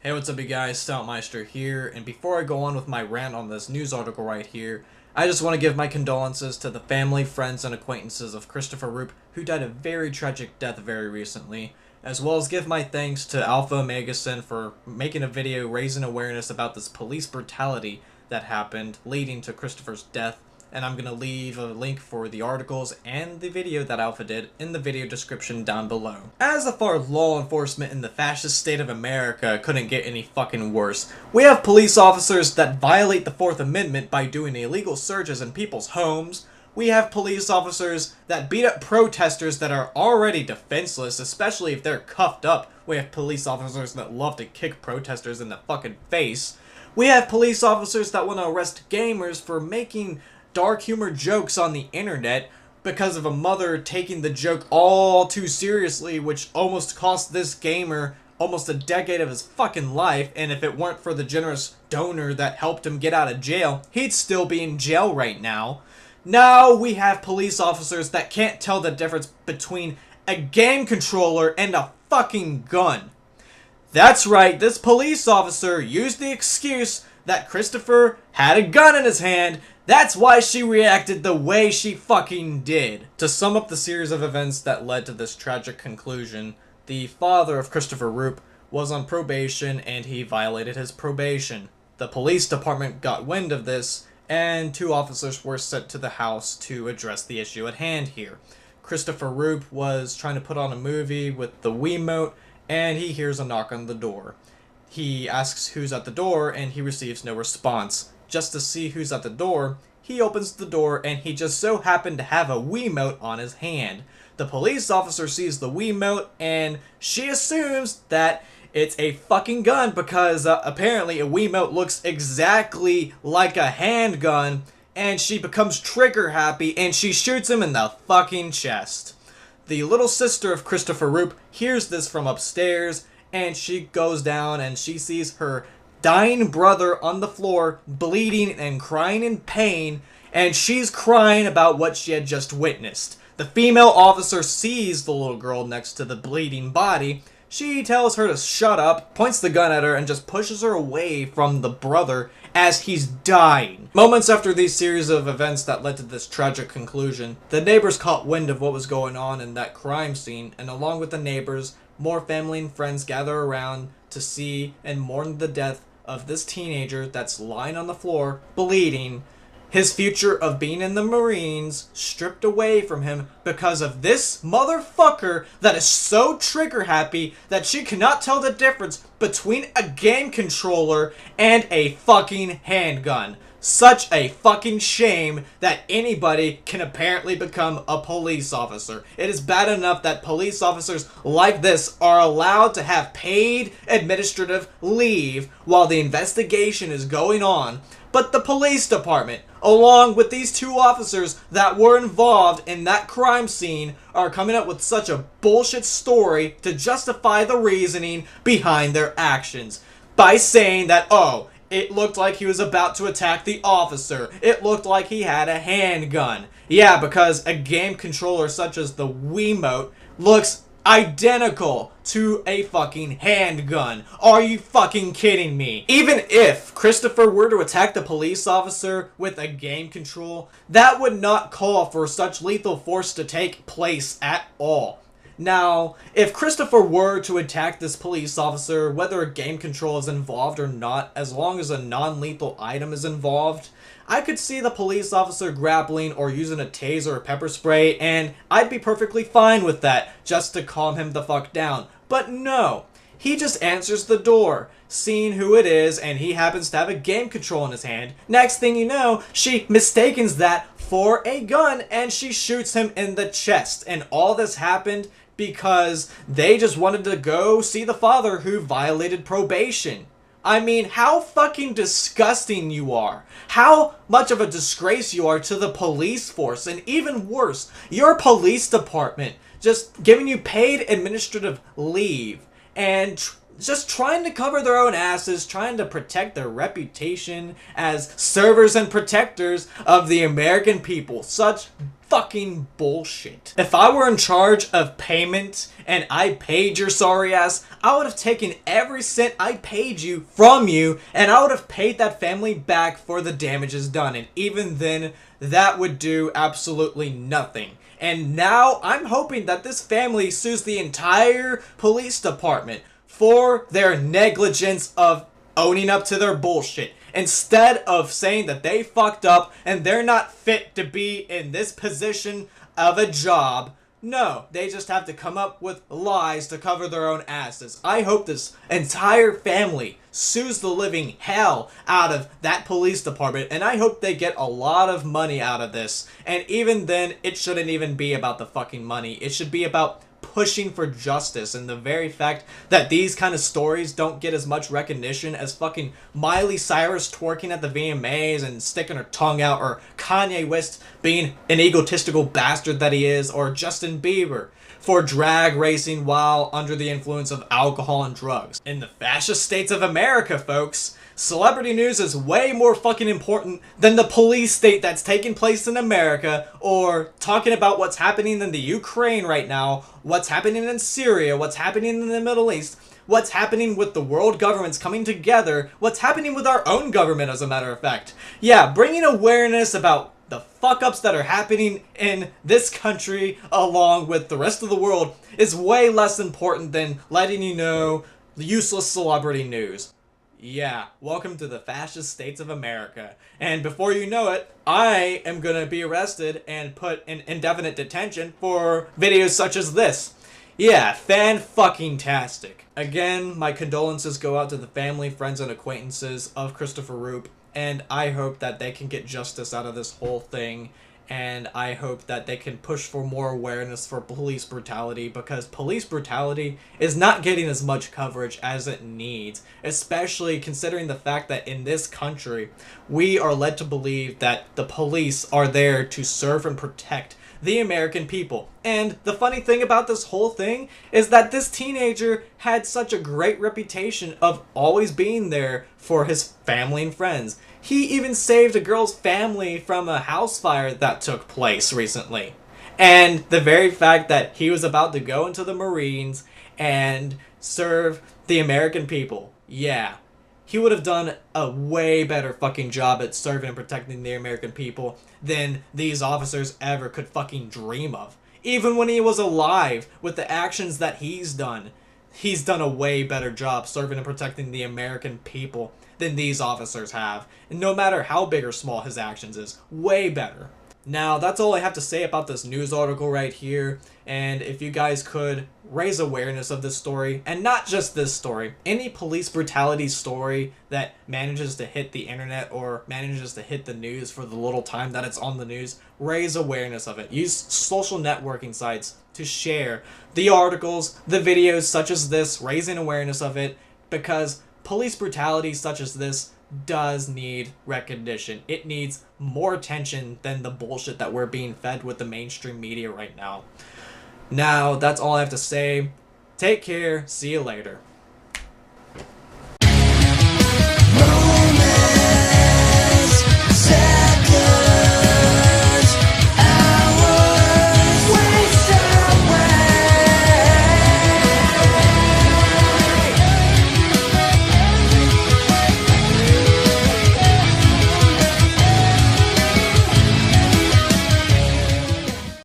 Hey, what's up you guys, Stoutmeister here, and before I go on with my rant on this news article right here, I just want to give my condolences to the family, friends, and acquaintances of Christopher Roop, who died a very tragic death very recently, as well as give my thanks to Alpha Omegason for making a video raising awareness about this police brutality that happened, leading to Christopher's death. And I'm going to leave a link for the articles and the video that Alpha did in the video description down below. As far as law enforcement in the fascist state of America couldn't get any fucking worse. We have police officers that violate the 4th Amendment by doing illegal searches in people's homes. We have police officers that beat up protesters that are already defenseless, especially if they're cuffed up. We have police officers that love to kick protesters in the fucking face. We have police officers that want to arrest gamers for making dark humor jokes on the internet because of a mother taking the joke all too seriously, which almost cost this gamer almost a decade of his fucking life, and if it weren't for the generous donor that helped him get out of jail, he'd still be in jail right now. Now we have police officers that can't tell the difference between a game controller and a fucking gun. That's right, this police officer used the excuse that Christopher had a gun in his hand. That's why she reacted the way she fucking did. To sum up the series of events that led to this tragic conclusion, the father of Christopher Roop was on probation and he violated his probation. The police department got wind of this and 2 officers were sent to the house to address the issue at hand here. Christopher Roop was trying to put on a movie with the Wiimote and he hears a knock on the door. He asks who's at the door and he receives no response. Just to see who's at the door, he opens the door and he just so happened to have a Wiimote on his hand. The police officer sees the Wiimote and she assumes that it's a fucking gun because apparently a Wiimote looks exactly like a handgun, and she becomes trigger happy and she shoots him in the fucking chest. The little sister of Christopher Roop hears this from upstairs and she goes down and she sees her dying brother on the floor, bleeding and crying in pain, and she's crying about what she had just witnessed. The female officer sees the little girl next to the bleeding body. She tells her to shut up, points the gun at her, and just pushes her away from the brother as he's dying. Moments after these series of events that led to this tragic conclusion, the neighbors caught wind of what was going on in that crime scene, and along with the neighbors, more family and friends gather around to see and mourn the death of this teenager that's lying on the floor, bleeding, his future of being in the Marines stripped away from him because of this motherfucker that is so trigger happy that she cannot tell the difference between a game controller and a fucking handgun. Such a fucking shame that anybody can apparently become a police officer. It is bad enough that police officers like this are allowed to have paid administrative leave while the investigation is going on. But the police department, along with these 2 officers that were involved in that crime scene, are coming up with such a bullshit story to justify the reasoning behind their actions. By saying that, oh, it looked like he was about to attack the officer. It looked like he had a handgun. Yeah, because a game controller such as the Wiimote looks identical to a fucking handgun. Are you fucking kidding me? Even if Christopher were to attack the police officer with a game control, that would not call for such lethal force to take place at all. Now, if Christopher were to attack this police officer, whether a game control is involved or not, as long as a non-lethal item is involved, I could see the police officer grappling or using a taser or pepper spray, and I'd be perfectly fine with that, just to calm him the fuck down. But no, he just answers the door, seeing who it is, and he happens to have a game control in his hand. Next thing you know, she mistakes that for a gun, and she shoots him in the chest. And all this happened because they just wanted to go see the father who violated probation. I mean, how fucking disgusting you are. How much of a disgrace you are to the police force. And even worse, your police department just giving you paid administrative leave and just trying to cover their own asses, trying to protect their reputation as servers and protectors of the American people. Such fucking bullshit. If I were in charge of payment and I paid your sorry ass, I would have taken every cent I paid you from you and I would have paid that family back for the damages done. And even then, that would do absolutely nothing. And now I'm hoping that this family sues the entire police department for their negligence of owning up to their bullshit. Instead of saying that they fucked up and they're not fit to be in this position of a job, no, they just have to come up with lies to cover their own asses. I hope this entire family sues the living hell out of that police department, and I hope they get a lot of money out of this. And even then, it shouldn't even be about the fucking money. It should be about pushing for justice, and the very fact that these kind of stories don't get as much recognition as fucking Miley Cyrus twerking at the VMAs and sticking her tongue out, or Kanye West being an egotistical bastard that he is, or Justin Bieber for drag racing while under the influence of alcohol and drugs. In the fascist states of America, folks, celebrity news is way more fucking important than the police state that's taking place in America, or talking about what's happening in the Ukraine right now, what's happening in Syria, what's happening in the Middle East, what's happening with the world governments coming together, what's happening with our own government, as a matter of fact. Yeah, bringing awareness about the fuck-ups that are happening in this country along with the rest of the world is way less important than letting you know useless celebrity news. Yeah, welcome to the fascist states of America. And before you know it, I am gonna be arrested and put in indefinite detention for videos such as this. Yeah, fan-fucking-tastic. Again, my condolences go out to the family, friends, and acquaintances of Christopher Roop, and I hope that they can get justice out of this whole thing, and I hope that they can push for more awareness for police brutality, because police brutality is not getting as much coverage as it needs, especially considering the fact that in this country, we are led to believe that the police are there to serve and protect the American people. And the funny thing about this whole thing is that this teenager had such a great reputation of always being there for his family and friends. He even saved a girl's family from a house fire that took place recently. And the very fact that he was about to go into the Marines and serve the American people, yeah, he would have done a way better fucking job at serving and protecting the American people than these officers ever could fucking dream of. Even when he was alive, with the actions that he's done a way better job serving and protecting the American people than these officers have. And no matter how big or small his actions is, way better. Now, that's all I have to say about this news article right here, and if you guys could raise awareness of this story, and not just this story, any police brutality story that manages to hit the internet or manages to hit the news for the little time that it's on the news, raise awareness of it. Use social networking sites to share the articles, the videos such as this, raising awareness of it, because police brutality such as this does need recognition. It needs more attention than the bullshit that we're being fed with the mainstream media right now. Now, that's all I have to say. Take care. See you later.